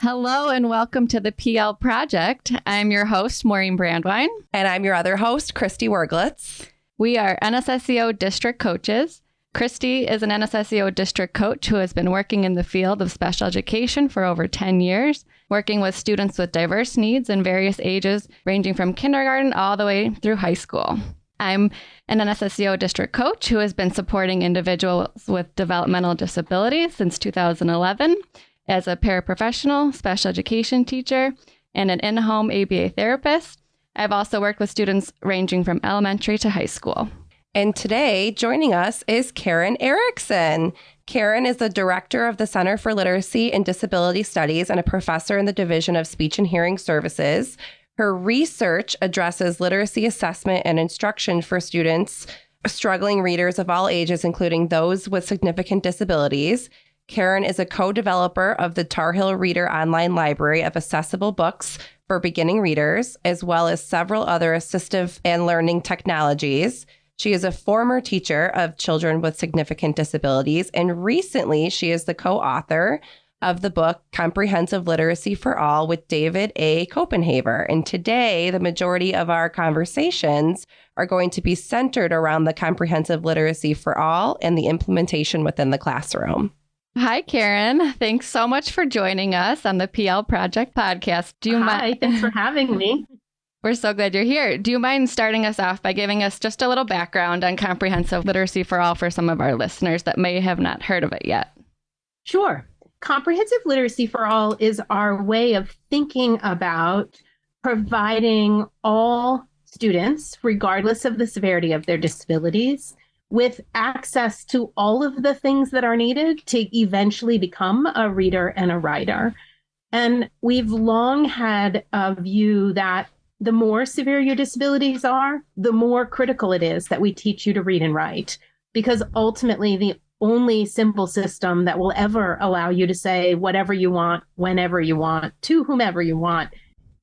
Hello and welcome to the PL Project. I'm your host, Maureen Brandywine. And I'm your other host, Kristie Wurglitz. We are NSSEO district coaches. Kristie is an NSSEO district coach who has been working in the field of special education for over 10 years, working with students with diverse needs in various ages, ranging from kindergarten all the way through high school. I'm an NSSEO district coach who has been supporting individuals with developmental disabilities since 2011 as a paraprofessional, special education teacher, and an in-home ABA therapist. I've also worked with students ranging from elementary to high school. And today, joining us is Karen Erickson. Karen is the director of the Center for Literacy and Disability Studies and a professor in the Division of Speech and Hearing Services. Her research addresses literacy assessment and instruction for students, struggling readers of all ages, including those with significant disabilities. Karen is a co-developer of the Tar Heel Reader online library of accessible books for beginning readers, as well as several other assistive and learning technologies. She is a former teacher of children with significant disabilities, and recently she is the co-author of the book Comprehensive Literacy for All with David A. Copenhaver. And today, the majority of our conversations are going to be centered around the comprehensive literacy for all and the implementation within the classroom. Hi, Karen. Thanks so much for joining us on the PL Project podcast. Hi, thanks for having me. We're so glad you're here. Do you mind starting us off by giving us just a little background on comprehensive literacy for all for some of our listeners that may have not heard of it yet? Sure. Comprehensive literacy for all is our way of thinking about providing all students, regardless of the severity of their disabilities, with access to all of the things that are needed to eventually become a reader and a writer. And we've long had a view that the more severe your disabilities are, the more critical it is that we teach you to read and write, because ultimately the only simple system that will ever allow you to say whatever you want, whenever you want, to whomever you want,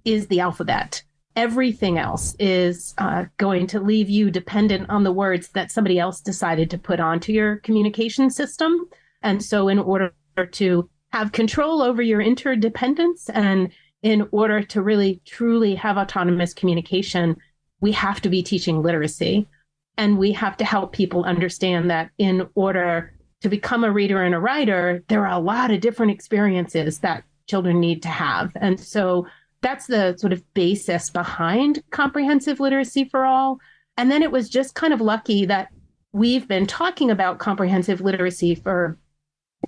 is the alphabet. Everything else is going to leave you dependent on the words that somebody else decided to put onto your communication system. And so in order to have control over your interdependence and in order to really, truly have autonomous communication, we have to be teaching literacy. And we have to help people understand that in order to become a reader and a writer, there are a lot of different experiences that children need to have. And so that's the sort of basis behind comprehensive literacy for all. And then it was just kind of lucky that we've been talking about comprehensive literacy for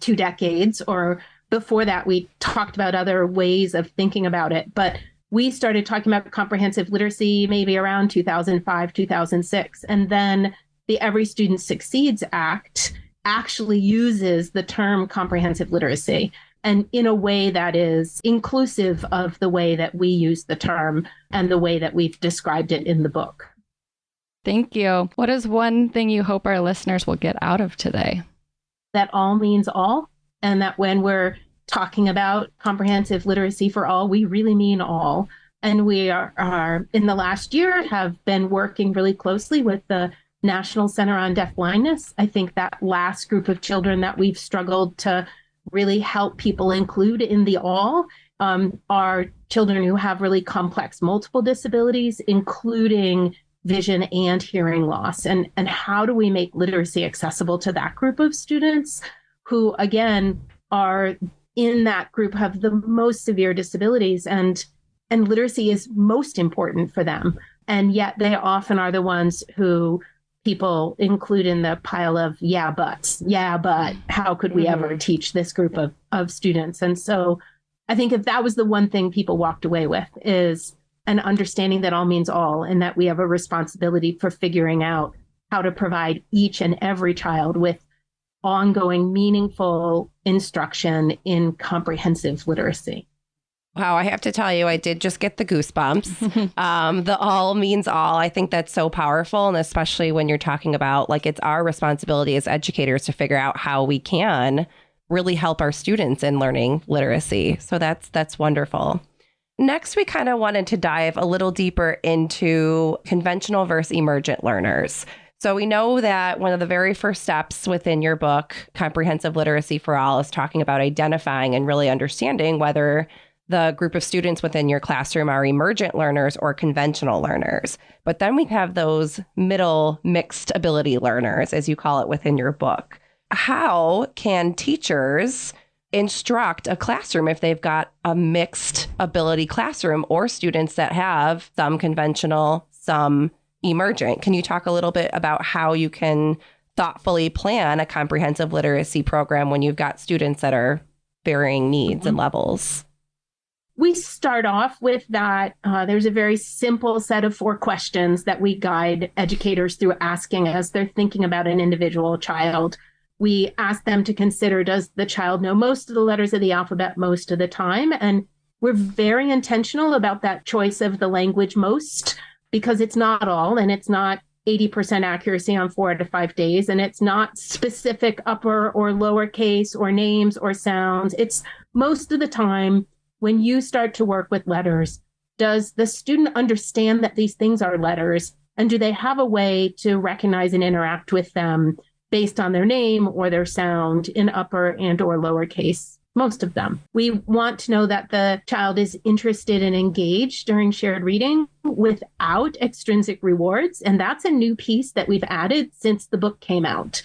2 decades, or before that, we talked about other ways of thinking about it. But we started talking about comprehensive literacy maybe around 2005, 2006. And then the Every Student Succeeds Act actually uses the term comprehensive literacy, and in a way that is inclusive of the way that we use the term and the way that we've described it in the book. Thank you. What is one thing you hope our listeners will get out of today? That all means all, and that when we're talking about comprehensive literacy for all, we really mean all. And we are in the last year have been working really closely with the National Center on Deafblindness. I think that last group of children that we've struggled to really help people include in the all are children who have really complex multiple disabilities, including vision and hearing loss. And how do we make literacy accessible to that group of students who, again, are in that group, have the most severe disabilities, and literacy is most important for them. And yet they often are the ones who people include in the pile of yeah, buts. Yeah, but how could we ever teach this group of students? And so I think if that was the one thing people walked away with, is an understanding that all means all, and that we have a responsibility for figuring out how to provide each and every child with ongoing, meaningful instruction in comprehensive literacy. Wow, I have to tell you, I did just get the goosebumps. The all means all. I think that's so powerful. And especially when you're talking about, like, it's our responsibility as educators to figure out how we can really help our students in learning literacy. So that's wonderful. Next, we kind of wanted to dive a little deeper into conventional versus emergent learners. So we know that one of the very first steps within your book, Comprehensive Literacy for All, is talking about identifying and really understanding whether the group of students within your classroom are emergent learners or conventional learners. But then we have those middle mixed ability learners, as you call it within your book. How can teachers instruct a classroom if they've got a mixed ability classroom or students that have some conventional, some emergent? Can you talk a little bit about how you can thoughtfully plan a comprehensive literacy program when you've got students that are varying needs and levels? We start off with that. There's a very simple set of 4 questions that we guide educators through asking as they're thinking about an individual child. We ask them to consider, does the child know most of the letters of the alphabet most of the time? And we're very intentional about that choice of the language most, because it's not all, and it's not 80% accuracy on 4 out of 5 days. And it's not specific upper or lowercase or names or sounds. It's most of the time, when you start to work with letters, does the student understand that these things are letters? And do they have a way to recognize and interact with them based on their name or their sound in upper and or lowercase? Most of them. We want to know that the child is interested and engaged during shared reading without extrinsic rewards. And that's a new piece that we've added since the book came out.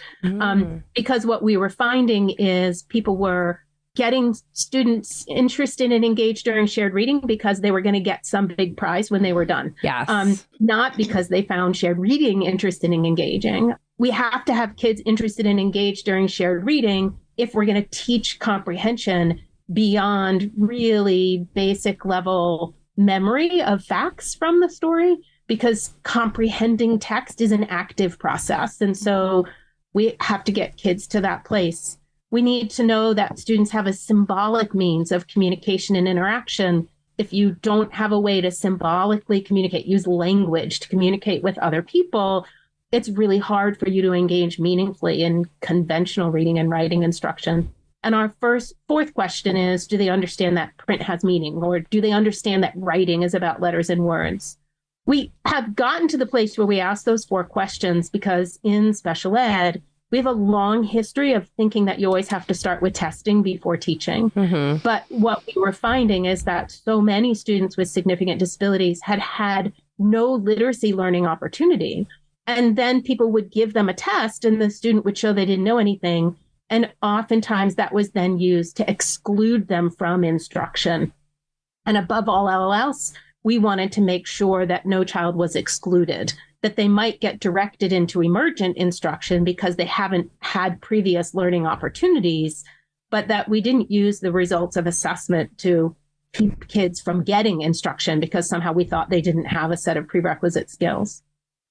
Because what we were finding is people were getting students interested and engaged during shared reading because they were going to get some big prize when they were done. Yes. Not because they found shared reading interesting and engaging. We have to have kids interested and engaged during shared reading if we're going to teach comprehension beyond really basic level memory of facts from the story, because comprehending text is an active process. And so we have to get kids to that place. We need to know that students have a symbolic means of communication and interaction. If you don't have a way to symbolically communicate, use language to communicate with other people, it's really hard for you to engage meaningfully in conventional reading and writing instruction. And our fourth question is, do they understand that print has meaning? Or do they understand that writing is about letters and words? We have gotten to the place where we ask those 4 questions because in special ed, we have a long history of thinking that you always have to start with testing before teaching. But what we were finding is that so many students with significant disabilities had no literacy learning opportunity. And then people would give them a test and the student would show they didn't know anything. And oftentimes that was then used to exclude them from instruction. And above all else, we wanted to make sure that no child was excluded, that they might get directed into emergent instruction because they haven't had previous learning opportunities, but that we didn't use the results of assessment to keep kids from getting instruction because somehow we thought they didn't have a set of prerequisite skills.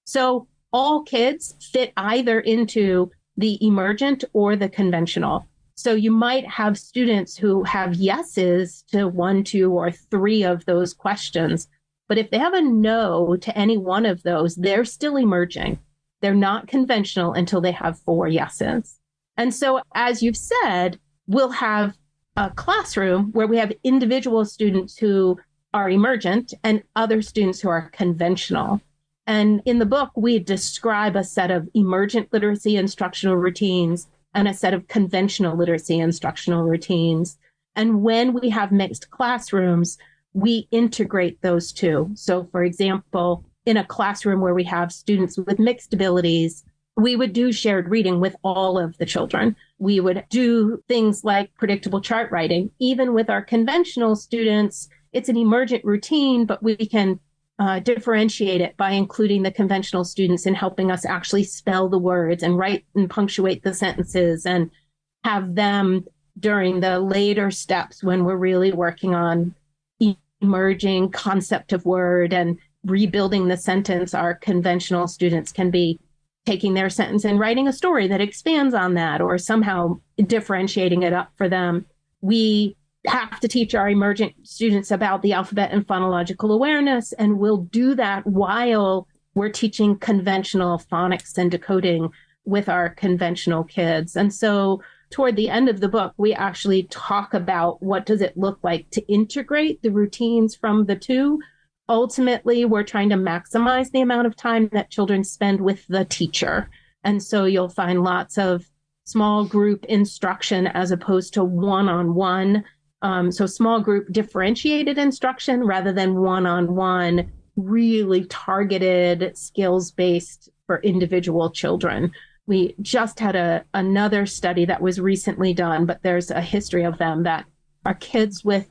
So all kids fit either into the emergent or the conventional. So you might have students who have yeses to 1, 2, or 3 of those questions. But if they have a no to any one of those, they're still emerging. They're not conventional until they have 4 yeses. And so, as you've said, we'll have a classroom where we have individual students who are emergent and other students who are conventional. And in the book, we describe a set of emergent literacy instructional routines and a set of conventional literacy instructional routines. And when we have mixed classrooms, we integrate those two. So, for example, in a classroom where we have students with mixed abilities, we would do shared reading with all of the children. We would do things like predictable chart writing. Even with our conventional students, it's an emergent routine, but we can differentiate it by including the conventional students in helping us actually spell the words and write and punctuate the sentences, and have them during the later steps when we're really working on emerging concept of word and rebuilding the sentence. Our conventional students can be taking their sentence and writing a story that expands on that, or somehow differentiating it up for them. We have to teach our emergent students about the alphabet and phonological awareness, and we'll do that while we're teaching conventional phonics and decoding with our conventional kids. And so toward the end of the book, we actually talk about what does it look like to integrate the routines from the two. ultimately, we're trying to maximize the amount of time that children spend with the teacher. And so you'll find lots of small group instruction as opposed to one-on-one. So small group differentiated instruction rather than one-on-one, really targeted, skills-based for individual children. We just had another study that was recently done, but there's a history of them, that our kids with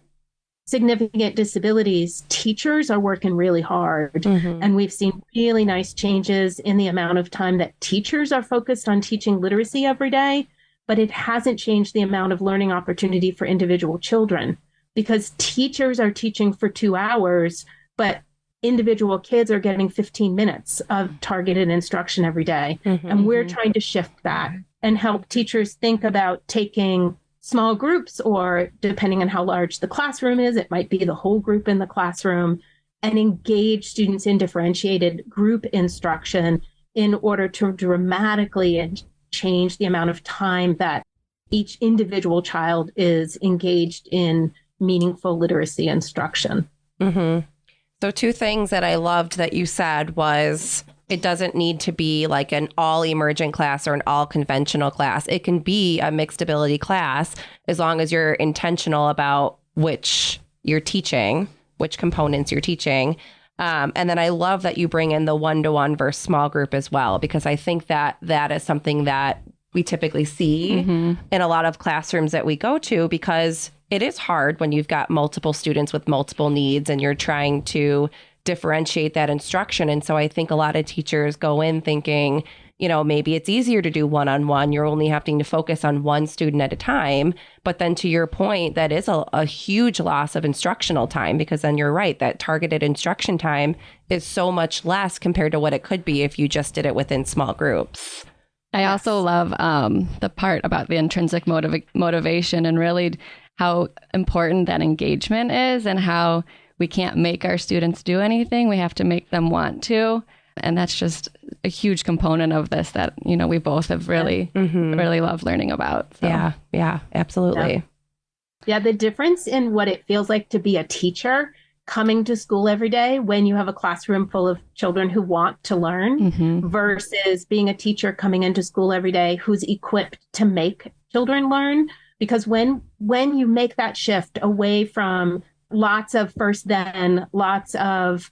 significant disabilities, teachers are working really hard. Mm-hmm. And we've seen really nice changes in the amount of time that teachers are focused on teaching literacy every day, but it hasn't changed the amount of learning opportunity for individual children, because teachers are teaching for 2 hours, but individual kids are getting 15 minutes of targeted instruction every day. Mm-hmm. And we're trying to shift that and help teachers think about taking small groups, or depending on how large the classroom is, it might be the whole group in the classroom, and engage students in differentiated group instruction in order to dramatically change the amount of time that each individual child is engaged in meaningful literacy instruction. Mm-hmm. So 2 things that I loved that you said was, it doesn't need to be like an all emergent class or an all conventional class. It can be a mixed ability class as long as you're intentional about which you're teaching, which components you're teaching. And then I love that you bring in the one-to-one versus small group as well, because I think that that is something that we typically see in a lot of classrooms that we go to, because it is hard when you've got multiple students with multiple needs and you're trying to differentiate that instruction. And so I think a lot of teachers go in thinking, maybe it's easier to do one-on-one. You're only having to focus on one student at a time. But then to your point, that is a huge loss of instructional time, because then you're right, that targeted instruction time is so much less compared to what it could be if you just did it within small groups. I also love the part about the intrinsic motivation, and really how important that engagement is, and how we can't make our students do anything. We have to make them want to. And that's just a huge component of this that, we both have really, really loved learning about. So. Yeah, absolutely. Yeah, the difference in what it feels like to be a teacher coming to school every day when you have a classroom full of children who want to learn versus being a teacher coming into school every day who's equipped to make children learn. Because when you make that shift away from lots of first then, lots of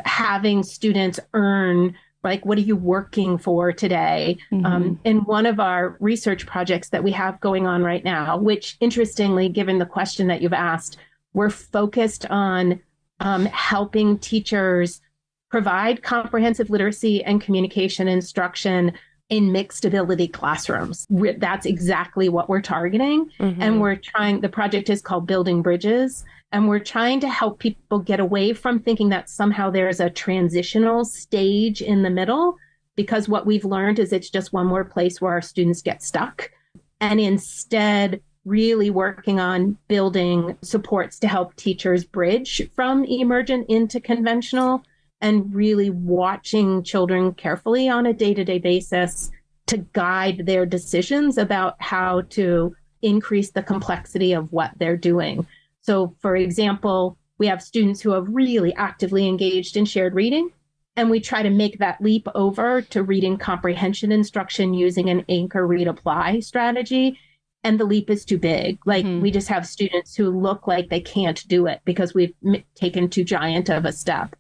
having students earn, like, what are you working for today? In one of our research projects that we have going on right now, which interestingly, given the question that you've asked, we're focused on helping teachers provide comprehensive literacy and communication instruction in mixed ability classrooms. That's exactly what we're targeting. And the project is called Building Bridges. And we're trying to help people get away from thinking that somehow there's a transitional stage in the middle, because what we've learned is it's just one more place where our students get stuck. And instead, really working on building supports to help teachers bridge from emergent into conventional, and really watching children carefully on a day-to-day basis to guide their decisions about how to increase the complexity of what they're doing. So, for example, we have students who have really actively engaged in shared reading, and we try to make that leap over to reading comprehension instruction using an anchor, read, apply strategy. And the leap is too big. We just have students who look like they can't do it because we've taken too giant of a step.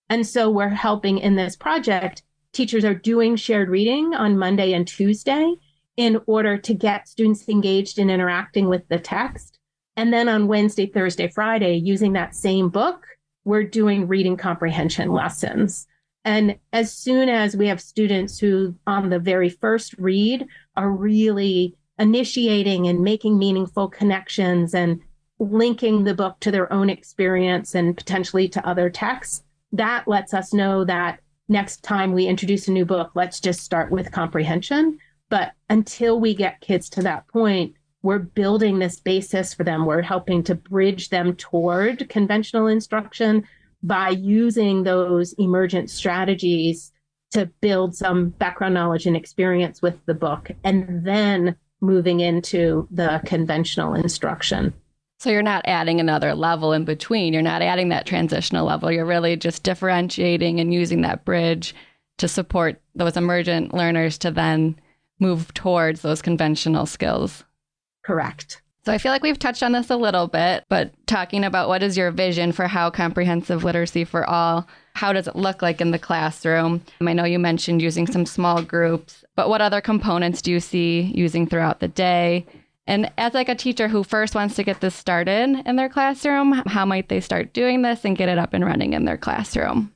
And so we're helping in this project. Teachers are doing shared reading on Monday and Tuesday in order to get students engaged in interacting with the text. And then on Wednesday, Thursday, Friday, using that same book, we're doing reading comprehension lessons. And as soon as we have students who on the very first read are really initiating and making meaningful connections and linking the book to their own experience and potentially to other texts, that lets us know that next time we introduce a new book, let's just start with comprehension. But until we get kids to that point, we're building this basis for them. We're helping to bridge them toward conventional instruction by using those emergent strategies to build some background knowledge and experience with the book, and then moving into the conventional instruction. So you're not adding another level in between. You're not adding that transitional level. You're really just differentiating and using that bridge to support those emergent learners to then move towards those conventional skills. Correct. So I feel like we've touched on this a little bit, but talking about what is your vision for how comprehensive literacy for all, how does it look like in the classroom? I know you mentioned using some small groups, but what other components do you see using throughout the day? And as like a teacher who first wants to get this started in their classroom, how might they start doing this and get it up and running in their classroom?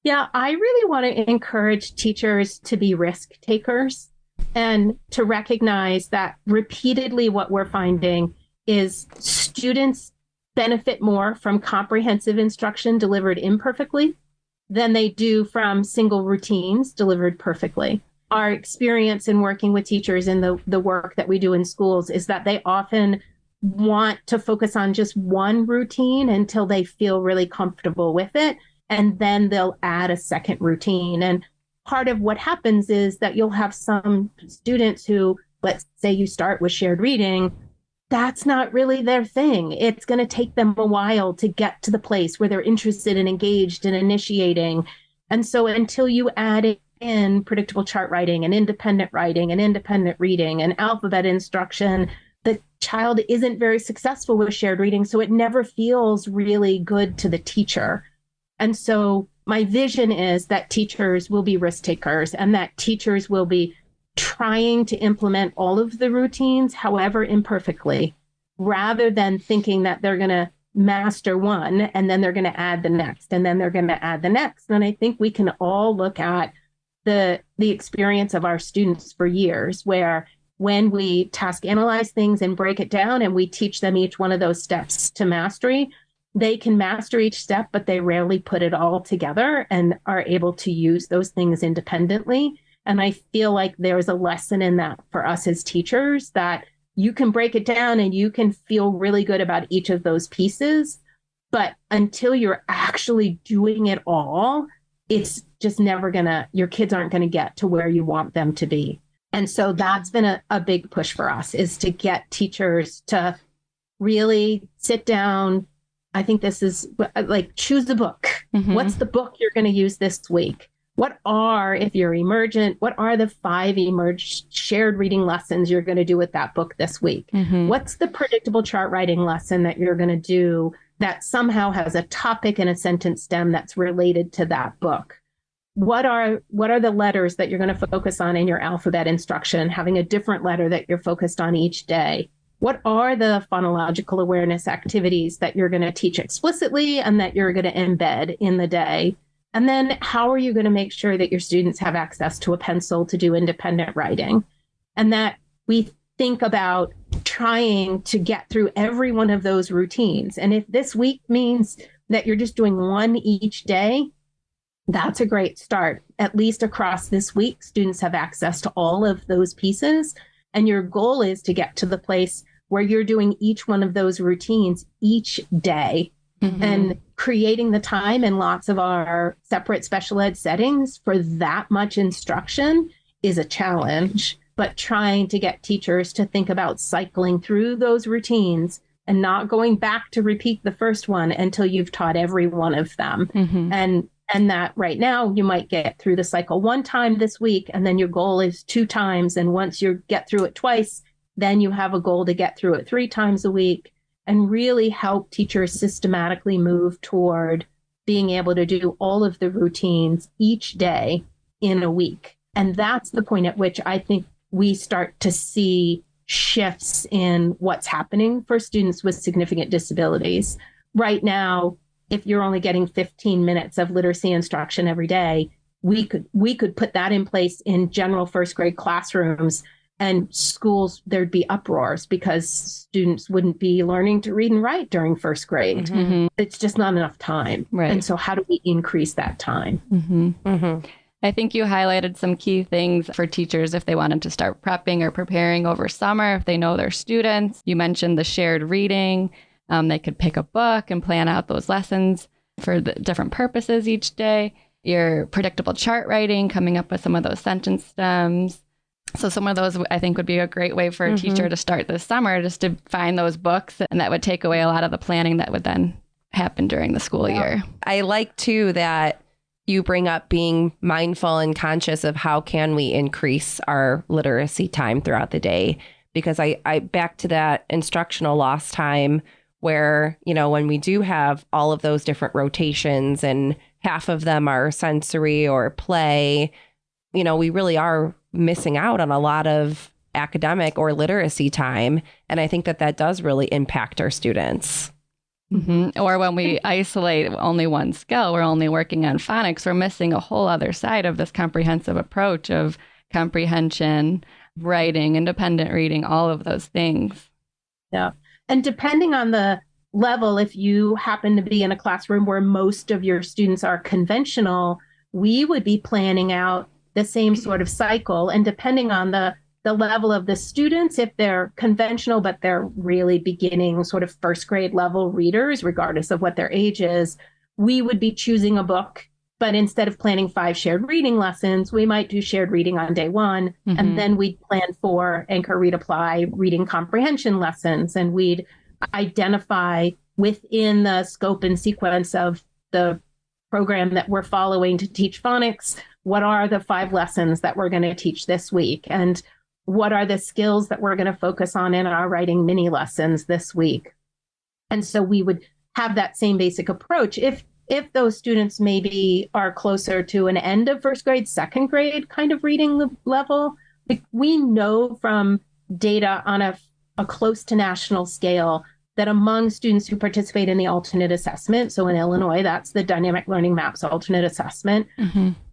Yeah, I really want to encourage teachers to be risk takers and to recognize that repeatedly what we're finding is students benefit more from comprehensive instruction delivered imperfectly than they do from single routines delivered perfectly. Our experience in working with teachers in the work that we do in schools is that they often want to focus on just one routine until they feel really comfortable with it, and then they'll add a second routine. And part of what happens is that you'll have some students who, let's say you start with shared reading, that's not really their thing. It's going to take them a while to get to the place where they're interested and engaged and initiating. And so until you add in predictable chart writing and independent reading and alphabet instruction, the child isn't very successful with shared reading. So it never feels really good to the teacher. And so my vision is that teachers will be risk takers and that teachers will be trying to implement all of the routines, however imperfectly, rather than thinking that they're going to master one and then they're going to add the next and then they're going to add the next. And I think we can all look at the experience of our students for years, where when we task analyze things and break it down and we teach them each one of those steps to mastery, they can master each step, but they rarely put it all together and are able to use those things independently. And I feel like there's a lesson in that for us as teachers, that you can break it down and you can feel really good about each of those pieces. But until you're actually doing it all, it's just never your kids aren't going to get to where you want them to be. And so that's been a big push for us, is to get teachers to really sit down. I think this is like, choose a book. Mm-hmm. What's the book you're going to use this week? If you're emergent, what are the 5 shared reading lessons you're going to do with that book this week? Mm-hmm. What's the predictable chart writing lesson that you're going to do that somehow has a topic and a sentence stem that's related to that book? What are the letters that you're going to focus on in your alphabet instruction, having a different letter that you're focused on each day? What are the phonological awareness activities that you're going to teach explicitly and that you're going to embed in the day? And then how are you going to make sure that your students have access to a pencil to do independent writing? And that we think about trying to get through every one of those routines. And if this week means that you're just doing one each day, that's a great start. At least across this week, students have access to all of those pieces. And your goal is to get to the place where you're doing each one of those routines each day. Mm-hmm. And creating the time in lots of our separate special ed settings for that much instruction is a challenge. But trying to get teachers to think about cycling through those routines and not going back to repeat the first one until you've taught every one of them. Mm-hmm. And that right now you might get through the cycle one time this week, and then your goal is 2 times. And once you get through it twice, then you have a goal to get through it 3 times a week, and really help teachers systematically move toward being able to do all of the routines each day in a week. And that's the point at which I think we start to see shifts in what's happening for students with significant disabilities. Right now, if you're only getting 15 minutes of literacy instruction every day, we could put that in place in general first grade classrooms, and schools, there'd be uproars because students wouldn't be learning to read and write during first grade. Mm-hmm. It's just not enough time. Right. And so how do we increase that time? Mm-hmm. Mm-hmm. I think you highlighted some key things for teachers if they wanted to start prepping or preparing over summer, if they know their students. You mentioned the shared reading. They could pick a book and plan out those lessons for the different purposes each day. Your predictable chart writing, coming up with some of those sentence stems. So some of those I think would be a great way for a teacher to start this summer, just to find those books, and that would take away a lot of the planning that would then happen during the school year. I like too that you bring up being mindful and conscious of how can we increase our literacy time throughout the day, because I back to that instructional loss time where, you know, when we do have all of those different rotations and half of them are sensory or play, you know, we really are missing out on a lot of academic or literacy time. And I think that that does really impact our students. Or when we isolate only one skill, we're only working on phonics, we're missing a whole other side of this comprehensive approach of comprehension, writing, independent reading, all of those things. Yeah. And depending on the level, if you happen to be in a classroom where most of your students are conventional, we would be planning out the same sort of cycle. And depending on the level of the students, if they're conventional, but they're really beginning sort of first grade level readers, regardless of what their age is, we would be choosing a book. But instead of planning 5 shared reading lessons, we might do shared reading on day 1. And then we'd plan for anchor, read, apply, reading comprehension lessons. And we'd identify within the scope and sequence of the program that we're following to teach phonics, what are the 5 lessons that we're going to teach this week? And what are the skills that we're going to focus on in our writing mini lessons this week? And so we would have that same basic approach. If those students maybe are closer to an end of first grade, second grade kind of reading level, we know from data on a close to national scale that among students who participate in the alternate assessment, so in Illinois, that's the Dynamic Learning Maps alternate assessment,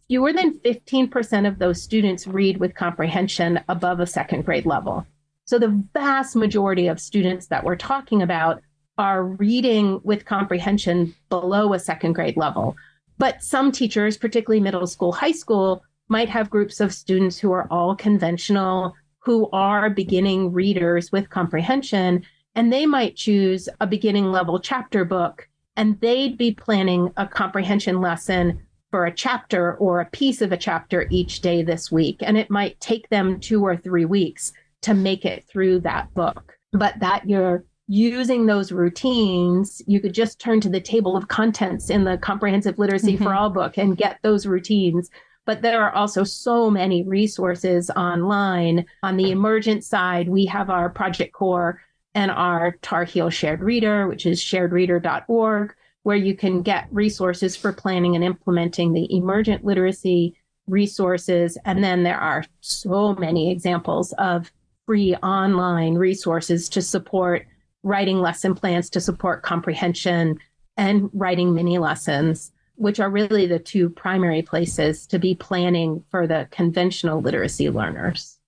fewer than 15% of those students read with comprehension above a second grade level. So the vast majority of students that we're talking about are reading with comprehension below a second grade level. But some teachers, particularly middle school, high school, might have groups of students who are all conventional, who are beginning readers with comprehension, and they might choose a beginning level chapter book, and they'd be planning a comprehension lesson for a chapter or a piece of a chapter each day this week. And it might take them 2 or 3 weeks to make it through that book. But that you're using those routines, you could just turn to the table of contents in the Comprehensive Literacy for All book and get those routines. But there are also so many resources online. On the emergent side, we have our Project Core and our Tar Heel Shared Reader, which is sharedreader.org, where you can get resources for planning and implementing the emergent literacy resources. And then there are so many examples of free online resources to support writing lesson plans, to support comprehension, and writing mini lessons, which are really the 2 primary places to be planning for the conventional literacy learners.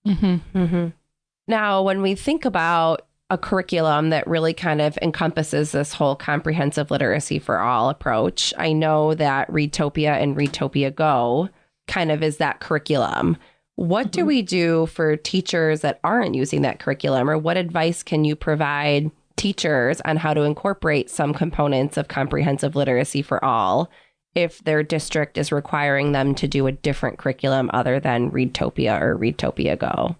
Now, when we think about a curriculum that really kind of encompasses this whole comprehensive literacy for all approach, I know that Readtopia and Readtopia Go kind of is that curriculum. What do we do for teachers that aren't using that curriculum, or what advice can you provide teachers on how to incorporate some components of comprehensive literacy for all if their district is requiring them to do a different curriculum other than Readtopia or Readtopia Go?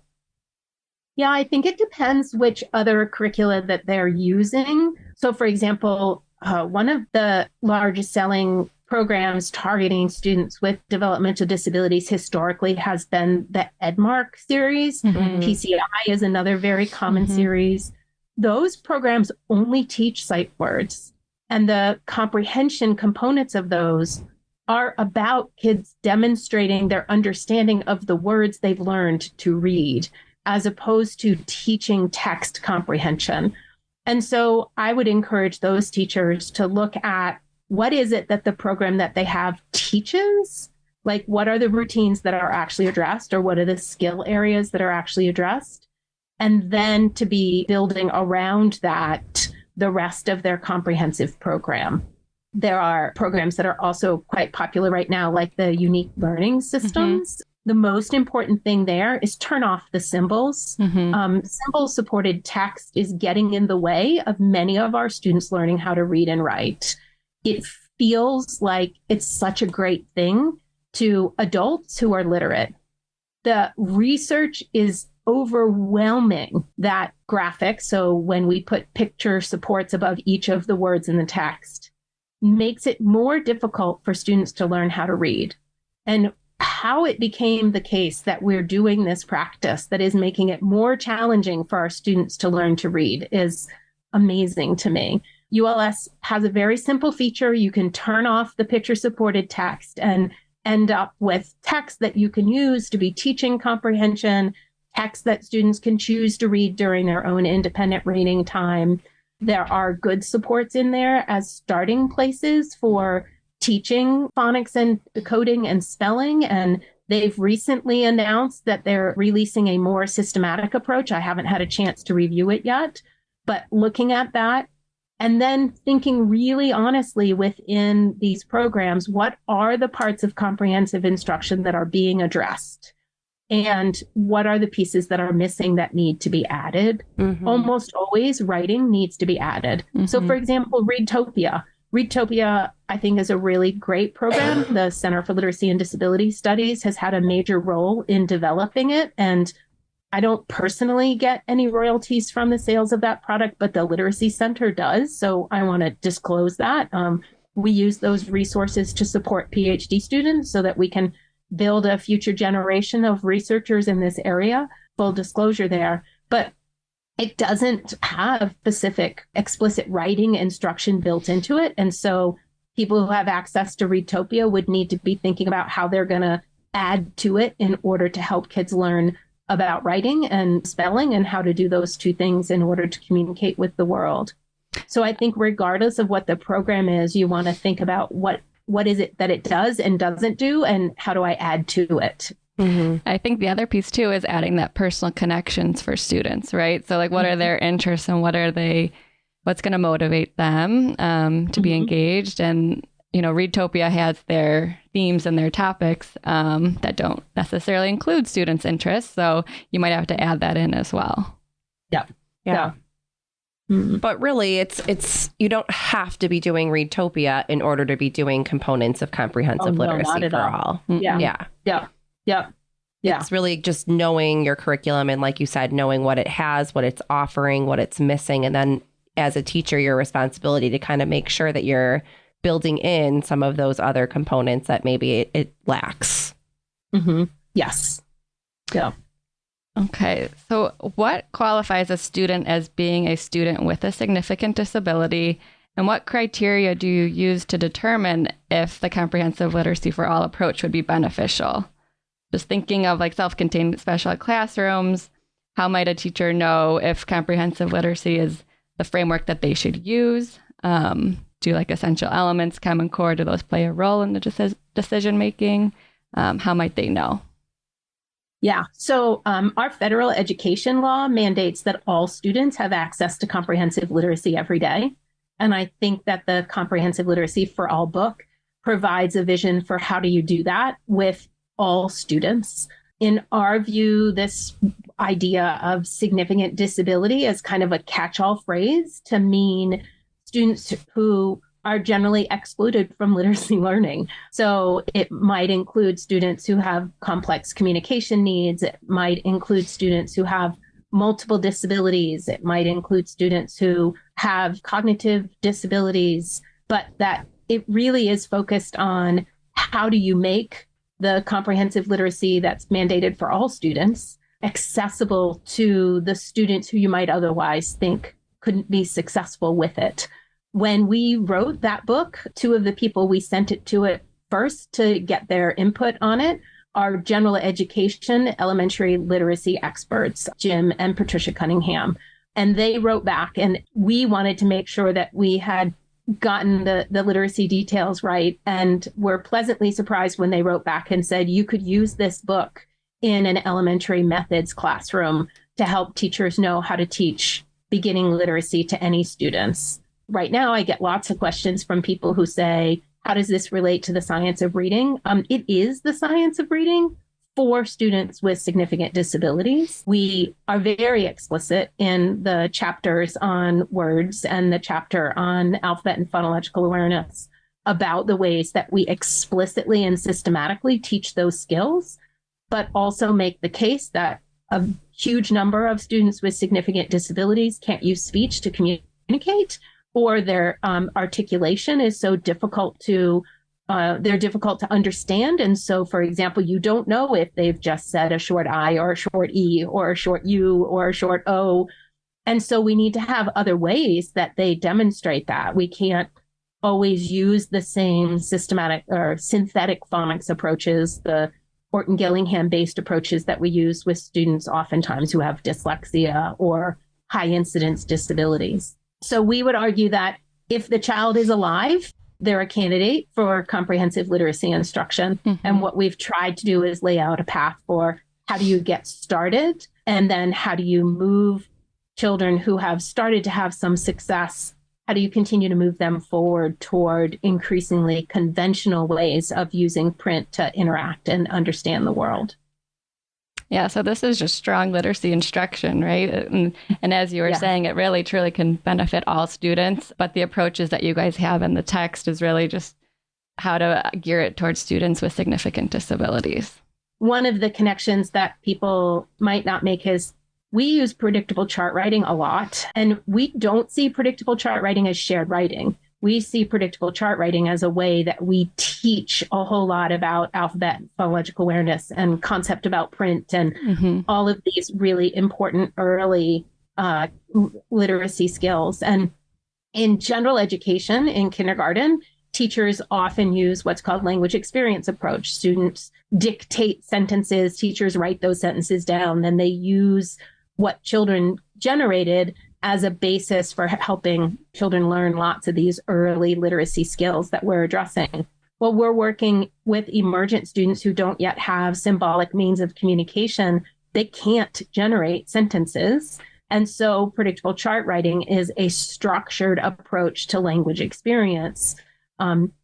Yeah, I think it depends which other curricula that they're using. So, for example, one of the largest selling programs targeting students with developmental disabilities historically has been the Edmark series. PCI is another very common series. Those programs only teach sight words, and the comprehension components of those are about kids demonstrating their understanding of the words they've learned to read, as opposed to teaching text comprehension. And so I would encourage those teachers to look at what is it that the program that they have teaches? Like, what are the routines that are actually addressed, or what are the skill areas that are actually addressed? And then to be building around that the rest of their comprehensive program. There are programs that are also quite popular right now, like the unique learning systems. The most important thing there is turn off the symbols. Symbol-supported text is getting in the way of many of our students learning how to read and write. It feels like it's such a great thing to adults who are literate. The research is overwhelming that graphics, so when we put picture supports above each of the words in the text, makes it more difficult for students to learn how to read. And how it became the case that we're doing this practice that is making it more challenging for our students to learn to read is amazing to me. ULS has a very simple feature. You can turn off the picture supported text and end up with text that you can use to be teaching comprehension, text that students can choose to read during their own independent reading time. There are good supports in there as starting places for teaching phonics and decoding and spelling. And they've recently announced that they're releasing a more systematic approach. I haven't had a chance to review it yet, but looking at that, and then thinking really honestly within these programs, what are the parts of comprehensive instruction that are being addressed? And what are the pieces that are missing that need to be added? Mm-hmm. Almost always writing needs to be added. Mm-hmm. So for example, Readtopia. Readtopia, I think, is a really great program. The Center for Literacy and Disability Studies has had a major role in developing it. And I don't personally get any royalties from the sales of that product, but the Literacy Center does. So I want to disclose that. We use those resources to support Ph.D. students so that we can build a future generation of researchers in this area. Full disclosure there. But it doesn't have specific explicit writing instruction built into it. And so people who have access to Readtopia would need to be thinking about how they're going to add to it in order to help kids learn about writing and spelling and how to do those two things in order to communicate with the world. So I think regardless of what the program is, you want to think about what is it that it does and doesn't do, and how do I add to it? Mm-hmm. I think the other piece too is adding that personal connections for students, right? So like, what are their interests and what's going to motivate them to be engaged? And, Readtopia has their themes and their topics that don't necessarily include students' interests. So you might have to add that in as well. Yeah. Mm-hmm. But really, it's you don't have to be doing Readtopia in order to be doing components of comprehensive literacy for all. Yeah. It's really just knowing your curriculum and, like you said, knowing what it has, what it's offering, what it's missing. And then as a teacher, your responsibility to kind of make sure that you're building in some of those other components that maybe it lacks. Mm-hmm. Yes. Yeah. Okay. So what qualifies a student as being a student with a significant disability? And what criteria do you use to determine if the comprehensive literacy for all approach would be beneficial? Just thinking of like self-contained special ed classrooms, how might a teacher know if comprehensive literacy is the framework that they should use? Do like essential elements, Common Core, do those play a role in the decision making? How might they know? Yeah. So our federal education law mandates that all students have access to comprehensive literacy every day. And I think that the Comprehensive Literacy for All book provides a vision for how do you do that with all students. In our view, this idea of significant disability is kind of a catch-all phrase to mean students who are generally excluded from literacy learning. So it might include students who have complex communication needs. It might include students who have multiple disabilities. It might include students who have cognitive disabilities, but that it really is focused on how do you make the comprehensive literacy that's mandated for all students accessible to the students who you might otherwise think couldn't be successful with it. When we wrote that book, two of the people we sent it to first to get their input on it are general education elementary literacy experts, Jim and Patricia Cunningham. And they wrote back, and we wanted to make sure that we had gotten the literacy details right, and were pleasantly surprised when they wrote back and said, you could use this book in an elementary methods classroom to help teachers know how to teach beginning literacy to any students. Right now, I get lots of questions from people who say, how does this relate to the science of reading? It is the science of reading for students with significant disabilities. We are very explicit in the chapters on words and the chapter on alphabet and phonological awareness about the ways that we explicitly and systematically teach those skills. but also make the case that a huge number of students with significant disabilities can't use speech to communicate, or their articulation is so difficult to they're difficult to understand. And so, for example, you don't know if they've just said a short I or a short E or a short U or a short O. And so we need to have other ways that they demonstrate that. We can't always use the same systematic or synthetic phonics approaches, the Orton-Gillingham-based approaches that we use with students oftentimes who have dyslexia or high incidence disabilities. So we would argue that if the child is alive, they're a candidate for comprehensive literacy instruction. Mm-hmm. And what we've tried to do is lay out a path for how do you get started, and then how do you move children who have started to have some success, how do you continue to move them forward toward increasingly conventional ways of using print to interact and understand the world? Yeah, so this is just strong literacy instruction, right? And as you were saying, it really truly can benefit all students, but the approaches that you guys have in the text is really just how to gear it towards students with significant disabilities. One of the connections that people might not make is we use predictable chart writing a lot, and we don't see predictable chart writing as shared writing. We see predictable chart writing as a way that we teach a whole lot about alphabet, phonological awareness, and concept about print, and all of these really important early literacy skills. And in general education, in kindergarten, teachers often use what's called language experience approach. Students dictate sentences, teachers write those sentences down, then they use what children generated as a basis for helping children learn lots of these early literacy skills that we're addressing. Well, we're working with emergent students who don't yet have symbolic means of communication. They can't generate sentences. And so predictable chart writing is a structured approach to language experience.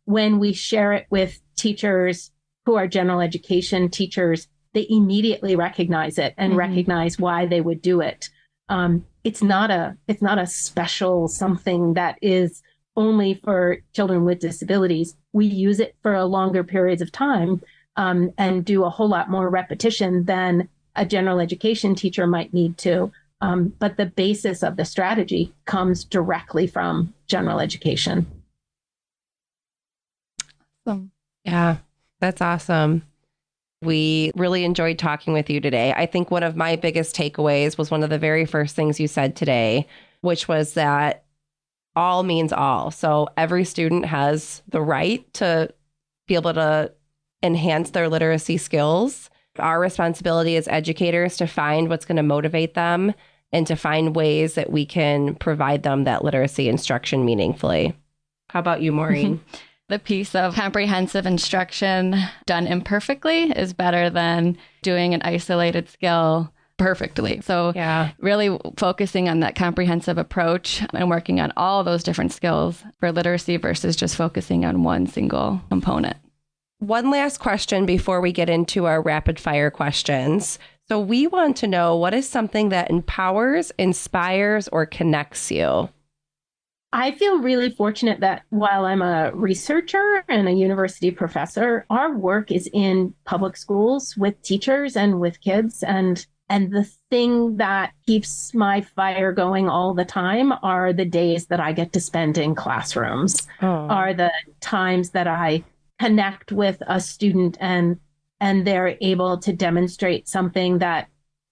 When we share it with teachers who are general education teachers, they immediately recognize it and recognize why they would do it. It's not a special something that is only for children with disabilities. We use it for a longer periods of time and do a whole lot more repetition than a general education teacher might need to. But the basis of the strategy comes directly from general education. Awesome. Yeah, that's awesome. We really enjoyed talking with you today. I think one of my biggest takeaways was one of the very first things you said today, which was that all means all. So every student has the right to be able to enhance their literacy skills. Our responsibility as educators to find what's going to motivate them and to find ways that we can provide them that literacy instruction meaningfully. How about you, Maureen? The piece of comprehensive instruction done imperfectly is better than doing an isolated skill perfectly. So really focusing on that comprehensive approach and working on all those different skills for literacy versus just focusing on one single component. One last question before we get into our rapid fire questions. So we want to know, what is something that empowers, inspires, or connects you? I feel really fortunate that while I'm a researcher and a university professor, our work is in public schools with teachers and with kids. And the thing that keeps my fire going all the time are the days that I get to spend in classrooms, are the times that I connect with a student and they're able to demonstrate something that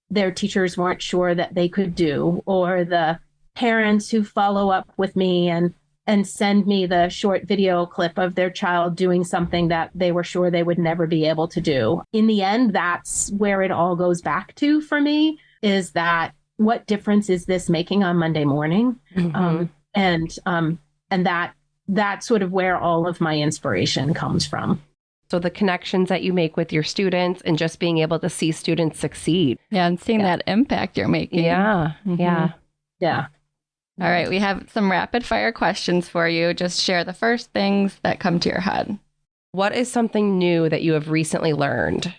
their teachers weren't sure that they could do, or the parents who follow up with me and send me the short video clip of their child doing something that they were sure they would never be able to do. In the end, that's where it all goes back to for me, is that what difference is this making on Monday morning? And that's sort of where all of my inspiration comes from. So the connections that you make with your students and just being able to see students succeed. Yeah, and seeing that impact you're making. Yeah. All right, we have some rapid fire questions for you. Just share the first things that come to your head. What is something new that you have recently learned?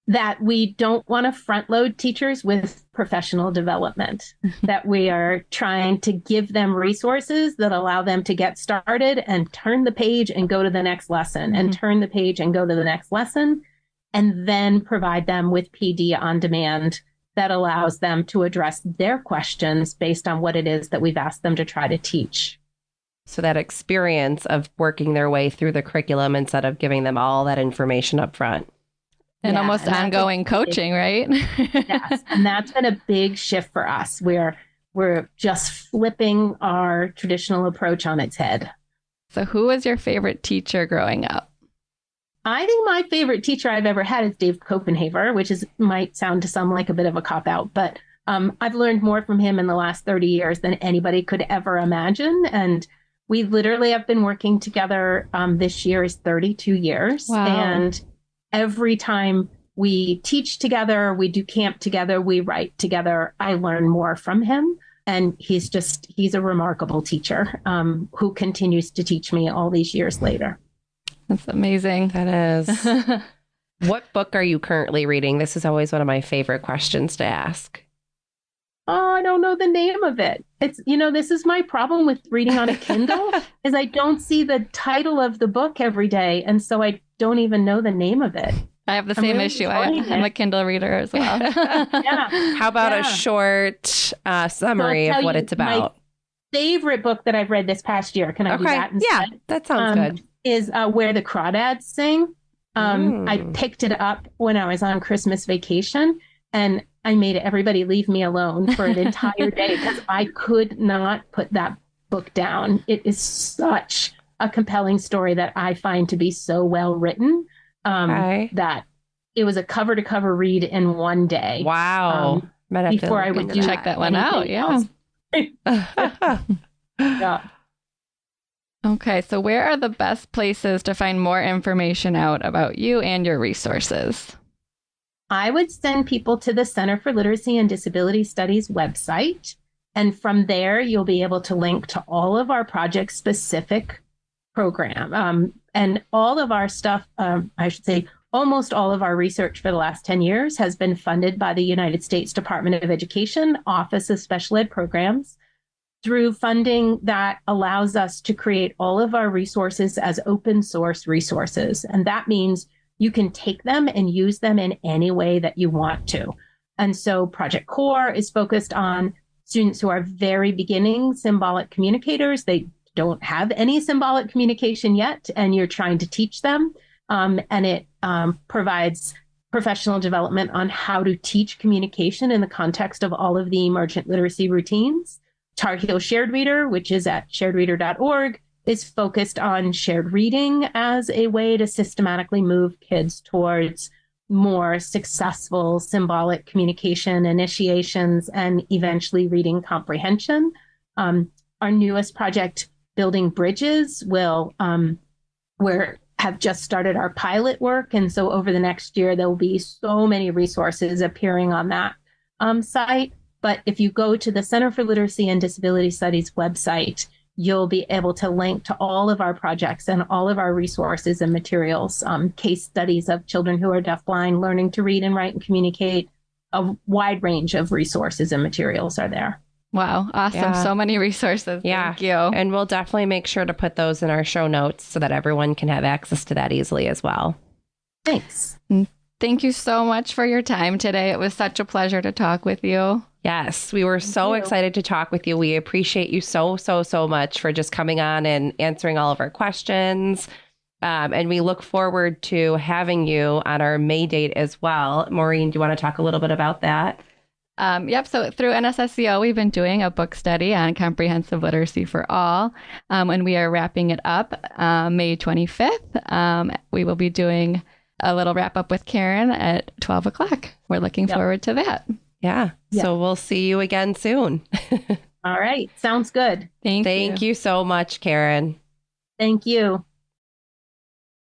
That we don't want to front load teachers with professional development, that we are trying to give them resources that allow them to get started and turn the page and go to the next lesson and turn the page and go to the next lesson. and then provide them with PD on demand that allows them to address their questions based on what it is that we've asked them to try to teach. So that experience of working their way through the curriculum instead of giving them all that information up front. And almost ongoing coaching, right? Yes. And that's been a big shift for us, where we're just flipping our traditional approach on its head. So who was your favorite teacher growing up? I think my favorite teacher I've ever had is Dave Copenhaver, which might sound to some like a bit of a cop-out, but I've learned more from him in the last 30 years than anybody could ever imagine. And we literally have been working together. This year is 32 years. Wow. And every time we teach together, we do camp together, we write together, I learn more from him. And he's a remarkable teacher who continues to teach me all these years later. That's amazing. That is. What book are you currently reading? This is always one of my favorite questions to ask. Oh, I don't know the name of it. It's, this is my problem with reading on a Kindle is I don't see the title of the book every day. And so I don't even know the name of it. I have the same issue. I'm a Kindle reader as well. Yeah. How about a short summary of what it's about? My favorite book that I've read this past year. Can I do that instead? Yeah, that sounds good. Is Where the Crawdads Sing. I picked it up when I was on Christmas vacation, and I made everybody leave me alone for an entire day because I could not put that book down. It is such a compelling story that I find to be so well written that it was a cover to cover read in one day. Wow. Before I would check that one out. Yeah. Yeah. Okay, so where are the best places to find more information out about you and your resources? I would send people to the Center for Literacy and Disability Studies website. And from there, you'll be able to link to all of our project-specific program. And all of our stuff, I should say, almost all of our research for the last 10 years has been funded by the United States Department of Education, Office of Special Ed Programs, through funding that allows us to create all of our resources as open source resources. And that means you can take them and use them in any way that you want to. And so Project Core is focused on students who are very beginning symbolic communicators. They don't have any symbolic communication yet, and you're trying to teach them. And it provides professional development on how to teach communication in the context of all of the emergent literacy routines. Tar Heel Shared Reader, which is at sharedreader.org, is focused on shared reading as a way to systematically move kids towards more successful symbolic communication initiations and eventually reading comprehension. Our newest project, Building Bridges, have just started our pilot work. And so over the next year, there will be so many resources appearing on that site. But if you go to the Center for Literacy and Disability Studies website, you'll be able to link to all of our projects and all of our resources and materials, case studies of children who are deafblind learning to read and write and communicate. A wide range of resources and materials are there. Wow. Awesome. Yeah. So many resources. Yeah. Thank you. And we'll definitely make sure to put those in our show notes so that everyone can have access to that easily as well. Thanks. Thank you so much for your time today. It was such a pleasure to talk with you. Yes, we were so excited to talk with you. We appreciate you so much for just coming on and answering all of our questions. And we look forward to having you on our May date as well. Maureen, do you want to talk a little bit about that? Yep. So through NSSCO, we've been doing a book study on comprehensive literacy for all. And we are wrapping it up May 25th. We will be doing a little wrap up with Karen at 12 o'clock. We're looking forward to that. Yeah. So we'll see you again soon. All right. Sounds good. Thank you. Thank you so much, Karen. Thank you.